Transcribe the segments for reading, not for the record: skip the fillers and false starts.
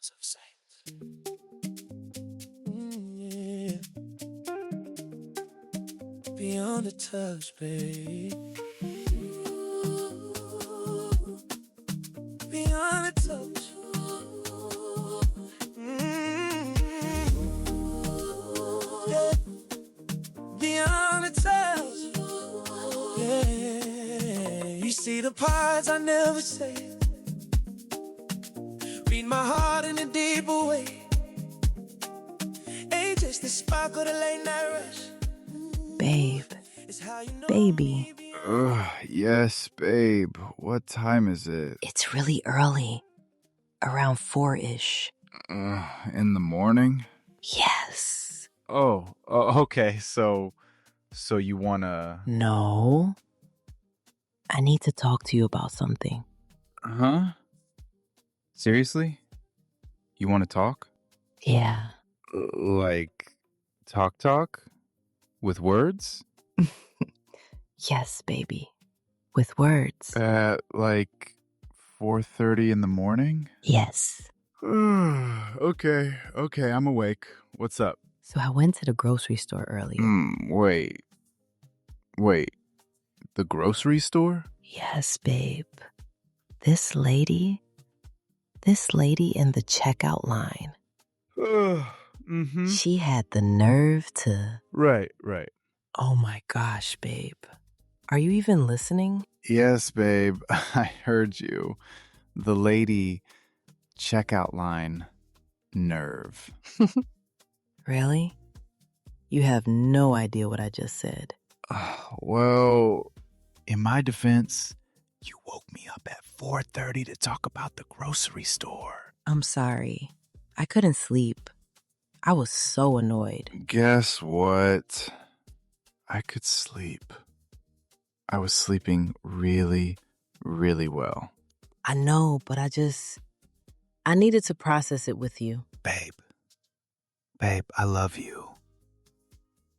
House of Saints. Yeah. Beyond the touch, babe. Beyond the touch. Yeah. Beyond the touch. Yeah. You see the parts I never say. Read my heart in a deeper way. Ain't just the spark of the late night rush. Babe, It's how you know baby, me. Yes, babe. What time is it? it's really early. Around 4-ish. In the morning? Yes. Okay. So you wanna... No. I need to talk to you about something. Huh? Seriously? You want to talk? Yeah. Like, talk? With words? Yes, baby. With words. At, like, 4:30 in the morning? Yes. Okay, I'm awake. What's up? So I went to the grocery store earlier. Wait. The grocery store? Yes, babe. This lady in the checkout line, Mm-hmm. she had the nerve to... Right. Oh my gosh, babe. Are you even listening? Yes, babe. I heard you. The lady checkout line nerve. Really? You have no idea what I just said. Well, in my defense, you woke me up at 4:30 to talk about the grocery store. I'm sorry. I couldn't sleep. I was so annoyed. Guess what? I could sleep. I was sleeping really, really well. I know, but I needed to process it with you. Babe, I love you.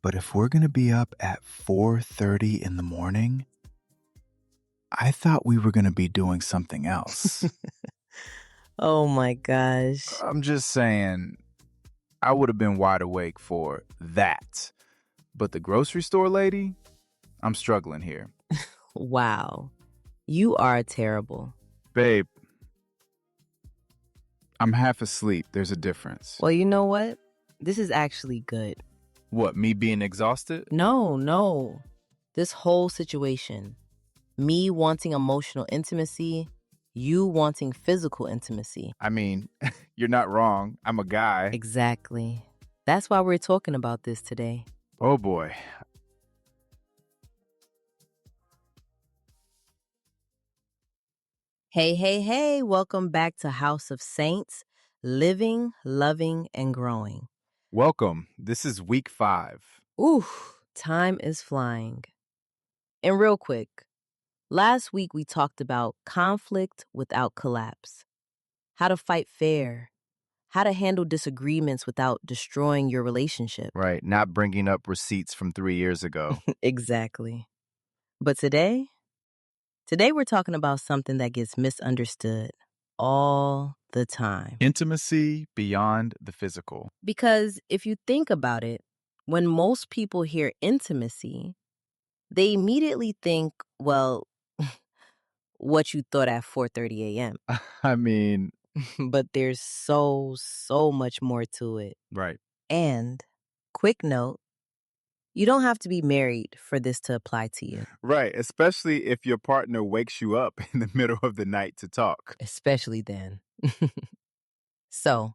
But if we're going to be up at 4:30 in the morning, I thought we were going to be doing something else. Oh my gosh. I'm just saying, I would have been wide awake for that. But the grocery store lady, I'm struggling here. Wow. You are terrible. Babe, I'm half asleep. There's a difference. Well, you know what? This is actually good. What, me being exhausted? No. This whole situation. Me wanting emotional intimacy, you wanting physical intimacy. I mean, you're not wrong. I'm a guy. Exactly. That's why we're talking about this today. Oh boy. Hey. Welcome back to House of Saints, living, loving, and growing. Welcome. This is week 5. Ooh, time is flying. And real quick, last week we talked about conflict without collapse, how to fight fair, how to handle disagreements without destroying your relationship. Right, not bringing up receipts from 3 years ago. Exactly. But today we're talking about something that gets misunderstood all the time. Intimacy beyond the physical. Because if you think about it, when most people hear intimacy, they immediately think, well, what you thought at 4:30 a.m. I mean, But there's so much more to it. right. And quick note, you don't have to be married for this to apply to you, Right, especially if your partner wakes you up in the middle of the night to talk. especially then. So,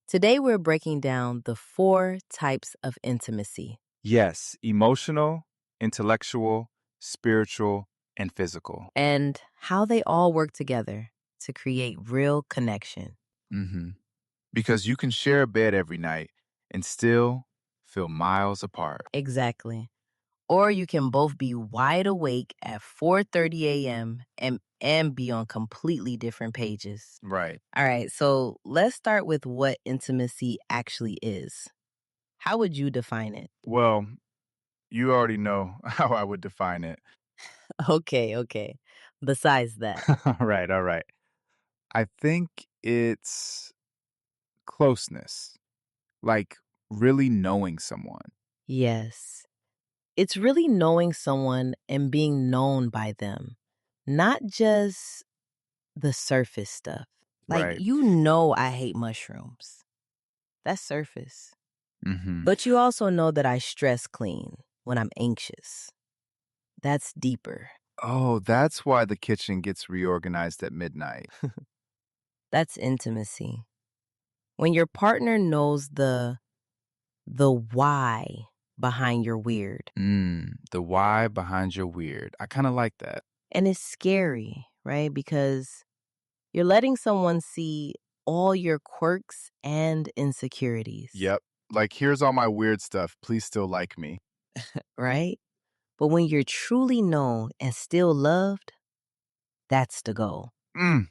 today we're breaking down the 4 types of intimacy. Yes, emotional, intellectual, spiritual, and physical. And how they all work together to create real connection. Because you can share a bed every night and still feel miles apart. Exactly. Or you can both be wide awake at 4:30 a.m. and be on completely different pages. Right. All right, so let's start with what intimacy actually is. How would you define it? Well, you already know how I would define it. Okay. Besides that. All right. I think it's closeness, like really knowing someone. Yes. It's really knowing someone and being known by them, not just the surface stuff. Like, Right. you know, I hate mushrooms. That's surface. Mm-hmm. But you also know that I stress clean when I'm anxious. That's deeper. Oh, that's why the kitchen gets reorganized at midnight. That's intimacy. When your partner knows the why behind your weird. The why behind your weird. I kind of like that. And it's scary, right? Because you're letting someone see all your quirks and insecurities, Yep. Like, here's all my weird stuff. Please still like me. right? But when you're truly known and still loved, that's the goal. Mm,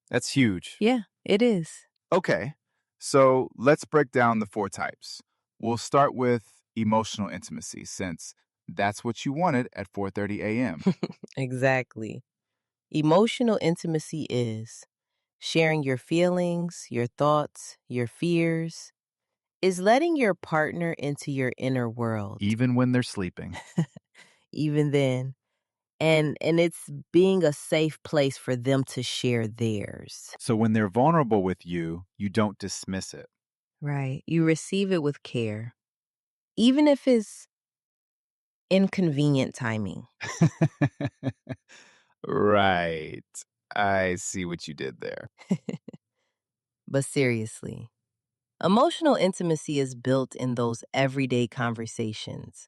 that's huge. Yeah, it is. Okay. So let's break down the four types. We'll start with emotional intimacy since that's what you wanted at 4:30 a.m. Exactly. Emotional intimacy is sharing your feelings, your thoughts, your fears, is letting your partner into your inner world. Even when they're sleeping. Even then. And it's being a safe place for them to share theirs. So when they're vulnerable with you, you don't dismiss it. Right. You receive it with care, even if it's inconvenient timing. Right. I see what you did there. But seriously, emotional intimacy is built in those everyday conversations.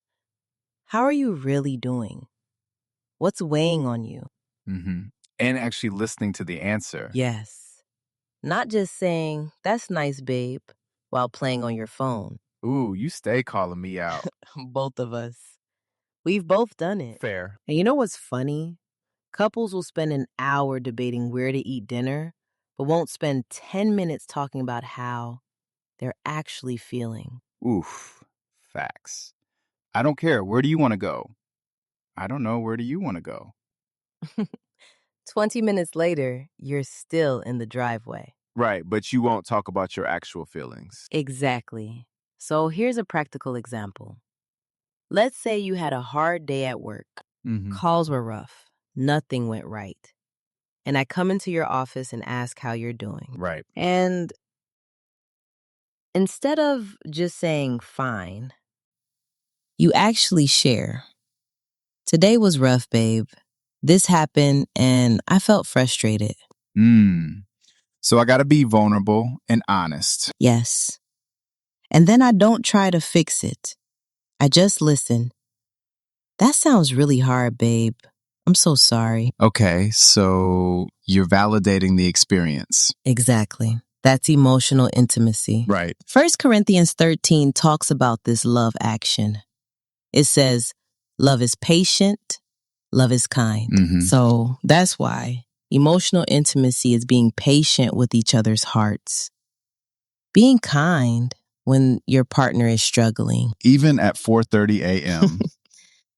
How are you really doing? What's weighing on you? Mm-hmm. And actually listening to the answer. Yes. Not just saying, that's nice, babe, while playing on your phone. Ooh, you stay calling me out. Both of us. We've both done it. Fair. And you know what's funny? Couples will spend an hour debating where to eat dinner, but won't spend 10 minutes talking about how they're actually feeling. Oof. Facts. I don't care. Where do you want to go? I don't know. Where do you want to go? 20 minutes later, you're still in the driveway. Right, but you won't talk about your actual feelings. Exactly. So here's a practical example. Let's say you had a hard day at work. Mm-hmm. Calls were rough. Nothing went right. And I come into your office and ask how you're doing. Right. And instead of just saying fine, you actually share. Today was rough, babe. This happened and I felt frustrated. So I got to be vulnerable and honest. Yes. And then I don't try to fix it. I just listen. That sounds really hard, babe. I'm so sorry. Okay, so you're validating the experience. Exactly. That's emotional intimacy. Right. 1 Corinthians 13 talks about this love action. It says, love is patient, love is kind. Mhm. So that's why emotional intimacy is being patient with each other's hearts. Being kind when your partner is struggling, Even at 4:30 a.m.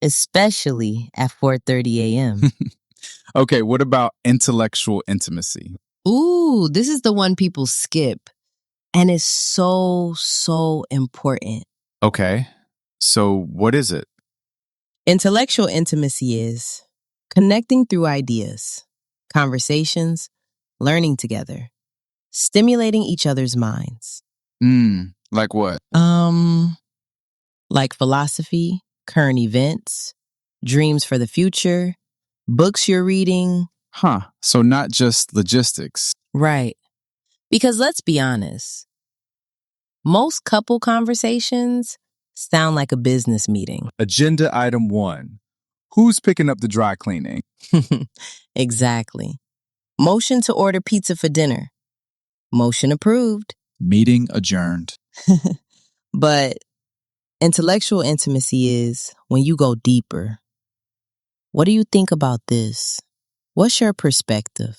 especially at 4:30 a.m. Okay, what about intellectual intimacy? Ooh, this is the one people skip. And it's so important. Okay. So what is it? Intellectual intimacy is connecting through ideas, conversations, learning together, stimulating each other's minds. Like what? Like philosophy, current events, dreams for the future, books you're reading. Huh. So not just logistics. Right. Because let's be honest, most couple conversations sound like a business meeting. Agenda item 1. Who's picking up the dry cleaning? Exactly. Motion to order pizza for dinner. Motion approved. Meeting adjourned. But intellectual intimacy is when you go deeper. What do you think about this? What's your perspective?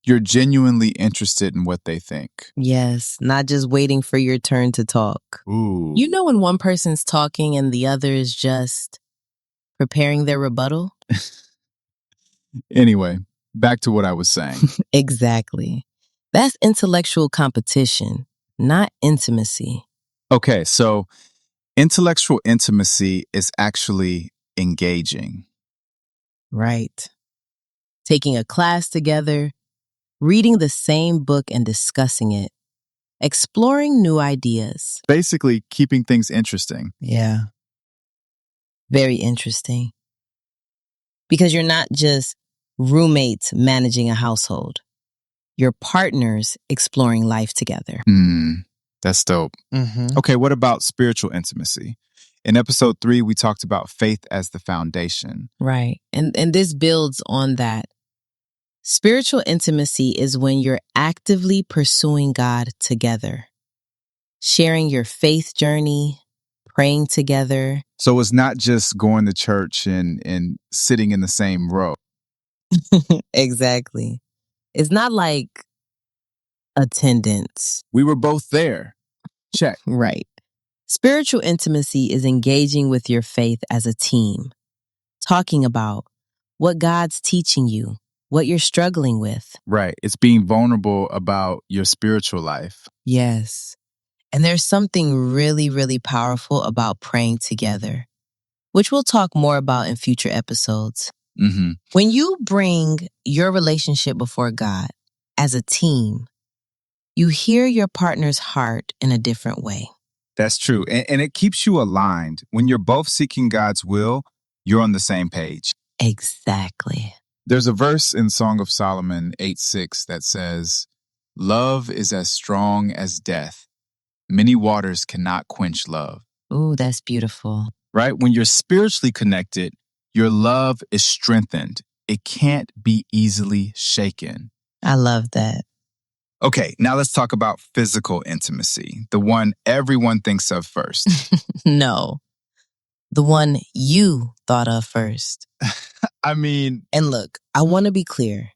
You're genuinely interested in what they think. Yes, not just waiting for your turn to talk. Ooh. You know when one person's talking and the other is just preparing their rebuttal? Anyway, back to what I was saying. Exactly. That's intellectual competition, not intimacy. Okay, so intellectual intimacy is actually engaging. Right. Taking a class together, reading the same book and discussing it, exploring new ideas. Basically, keeping things interesting. Yeah. Very interesting. Because you're not just roommates managing a household, you're partners exploring life together. That's dope. Mm-hmm. Okay, what about spiritual intimacy? In episode 3, we talked about faith as the foundation. Right. And this builds on that. Spiritual intimacy is when you're actively pursuing God together, sharing your faith journey, praying together. So it's not just going to church and sitting in the same row. Exactly. It's not like attendance. We were both there. Check. Right. Spiritual intimacy is engaging with your faith as a team, talking about what God's teaching you, what you're struggling with. Right. It's being vulnerable about your spiritual life. Yes. And there's something really, really powerful about praying together, which we'll talk more about in future episodes. Mm-hmm. When you bring your relationship before God as a team, you hear your partner's heart in a different way. That's true. And it keeps you aligned. When you're both seeking God's will, you're on the same page. Exactly. There's a verse in Song of Solomon 8:6 that says, "Love is as strong as death. Many waters cannot quench love." Ooh, that's beautiful. Right? When you're spiritually connected, your love is strengthened. It can't be easily shaken. I love that. Okay, now let's talk about physical intimacy, the one everyone thinks of first. No, the one you thought of first. I mean, And look, I want to be clear.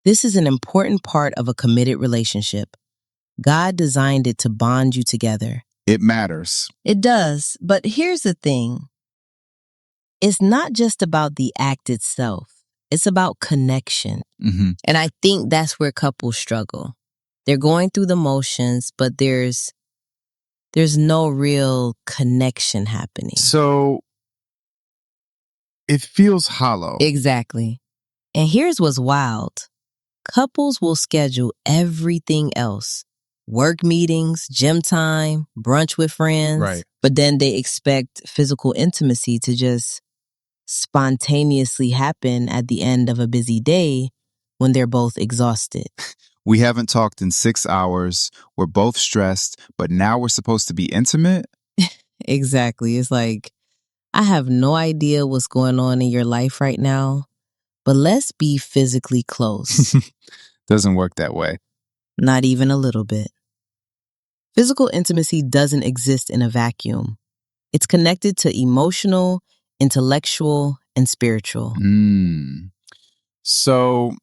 This is an important part of a committed relationship. God designed it to bond you together. it matters. It does, but here's the thing. It's not just about the act itself. It's about connection. Mm-hmm. And I think that's where couples struggle. They're going through the motions, but there's no real connection happening. So it feels hollow. Exactly. And here's what's wild. Couples will schedule everything else. Work meetings, gym time, brunch with friends. Right. But then they expect physical intimacy to just spontaneously happen at the end of a busy day when they're both exhausted. We haven't talked in 6 hours. We're both stressed, but now we're supposed to be intimate? Exactly. It's like, I have no idea what's going on in your life right now, but let's be physically close. Doesn't work that way. Not even a little bit. Physical intimacy doesn't exist in a vacuum. It's connected to emotional, intellectual, and spiritual. So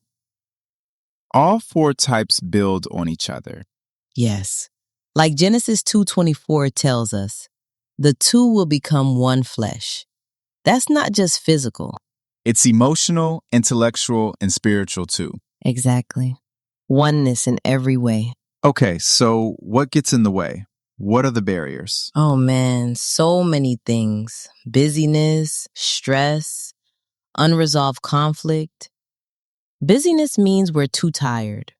all 4 types build on each other. Yes. Like Genesis 2:24 tells us, the two will become one flesh. That's not just physical. It's emotional, intellectual, and spiritual too. Exactly. Oneness in every way. Okay, so what gets in the way? What are the barriers? Oh man, so many things. Busyness, stress, unresolved conflict. Busyness means we're too tired.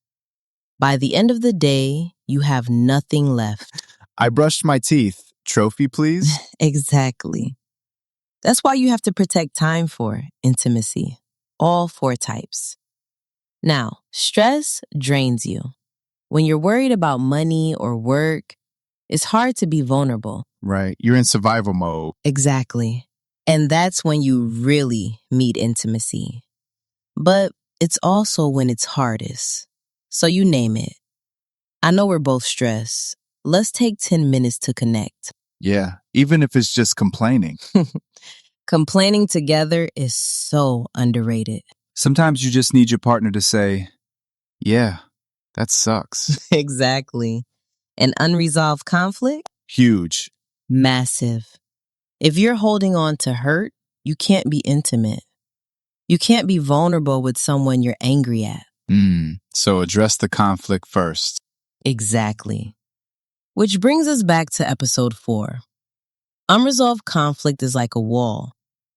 By the end of the day, you have nothing left. I brushed my teeth. Trophy, please? Exactly. That's why you have to protect time for intimacy. All 4 types. Now, stress drains you. When you're worried about money or work, it's hard to be vulnerable. Right. You're in survival mode. Exactly. And that's when you really need intimacy. But it's also when it's hardest. So you name it. I know we're both stressed. Let's take 10 minutes to connect. Yeah, even if it's just complaining. Complaining together is so underrated. Sometimes you just need your partner to say, yeah, that sucks. Exactly. An unresolved conflict? Huge. Massive. If you're holding on to hurt, you can't be intimate. You can't be vulnerable with someone you're angry at. So address the conflict first. Exactly. Which brings us back to episode 4. Unresolved conflict is like a wall.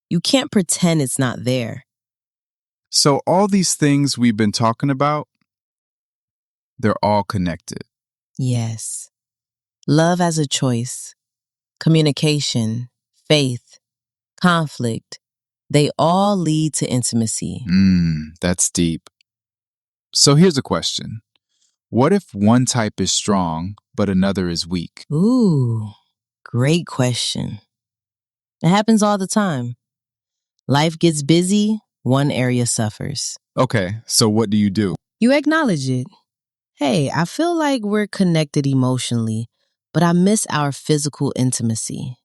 You can't pretend it's not there. So all these things we've been talking about, they're all connected. Yes. Love as a choice, communication, faith, conflict, they all lead to intimacy. That's deep. So here's a question. What if one type is strong, but another is weak? Ooh, great question. It happens all the time. Life gets busy, one area suffers. Okay, so what do you do? You acknowledge it. Hey, I feel like we're connected emotionally, but I miss our physical intimacy.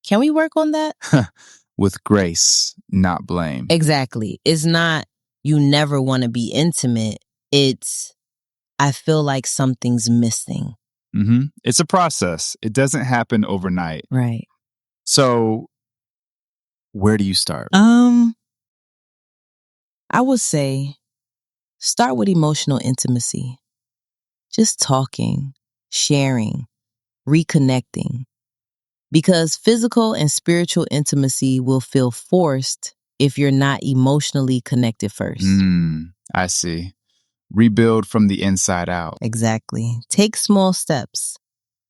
Can we work on that? With grace, not blame. Exactly. It's not you never want to be intimate. It's I feel like something's missing. It's a process. It doesn't happen overnight. Right. So where do you start? I would say start with emotional intimacy. Just talking, sharing, reconnecting. Because physical and spiritual intimacy will feel forced if you're not emotionally connected first. I see. Rebuild from the inside out. Exactly. Take small steps.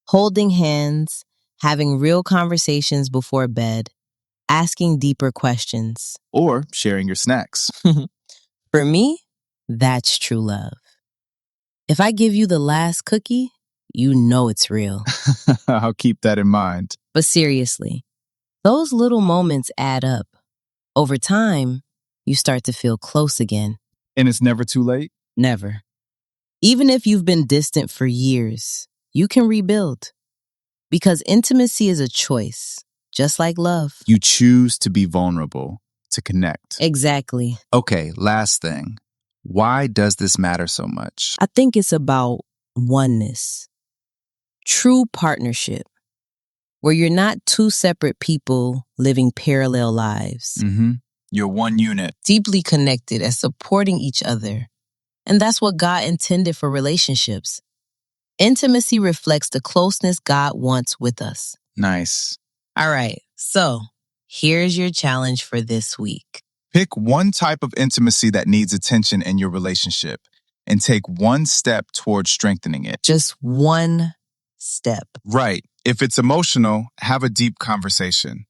Holding hands, having real conversations before bed, asking deeper questions. Or sharing your snacks. For me, that's true love. If I give you the last cookie, you know it's real. I'll keep that in mind. But seriously, those little moments add up. Over time, you start to feel close again. And it's never too late? Never. Even if you've been distant for years, you can rebuild. Because intimacy is a choice, just like love. You choose to be vulnerable, to connect. Exactly. Okay, last thing. Why does this matter so much? I think it's about oneness, true partnership, where you're not two separate people living parallel lives, You're one unit. deeply connected and supporting each other. And that's what God intended for relationships. Intimacy reflects the closeness God wants with us. Nice. All right, so here's your challenge for this week. Pick one type of intimacy that needs attention in your relationship and take one step towards strengthening it. Just one step. Right. If it's emotional, have a deep conversation.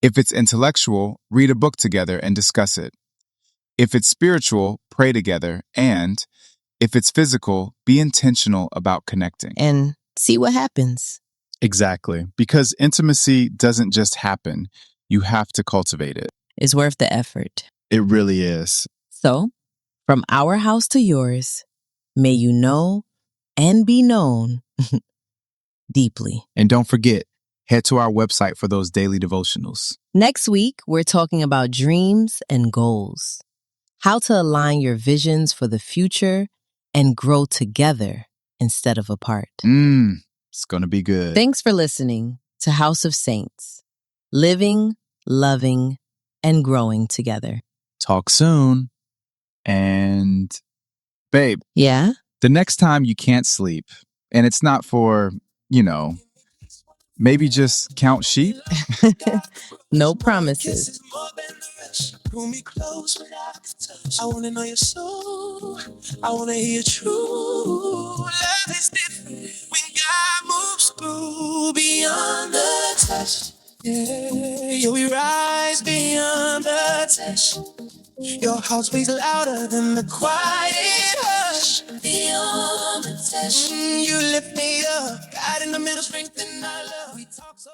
If it's intellectual, read a book together and discuss it. If it's spiritual, pray together. And if it's physical, be intentional about connecting. And see what happens. Exactly. Because intimacy doesn't just happen. You have to cultivate it. It's worth the effort. It really is. So, from our house to yours, may you know and be known deeply. And don't forget, head to our website for those daily devotionals. Next week, we're talking about dreams and goals, how to align your visions for the future and grow together instead of apart. It's going to be good. Thanks for listening to House of Saints, living, loving, and growing together. Talk soon. And, babe, Yeah? the next time you can't sleep, and it's not for, maybe just count sheep. No promises. Kisses more than the rest. Pull me close without the touch. I wanna know your soul. I wanna hear your true. Love is different when God moves through beyond the touch. Yeah, we rise beyond the touch. Your heart speaks louder than the quiet hush. Beyond the touch. You lift me up, God in the middle, strength in our love. We talk so.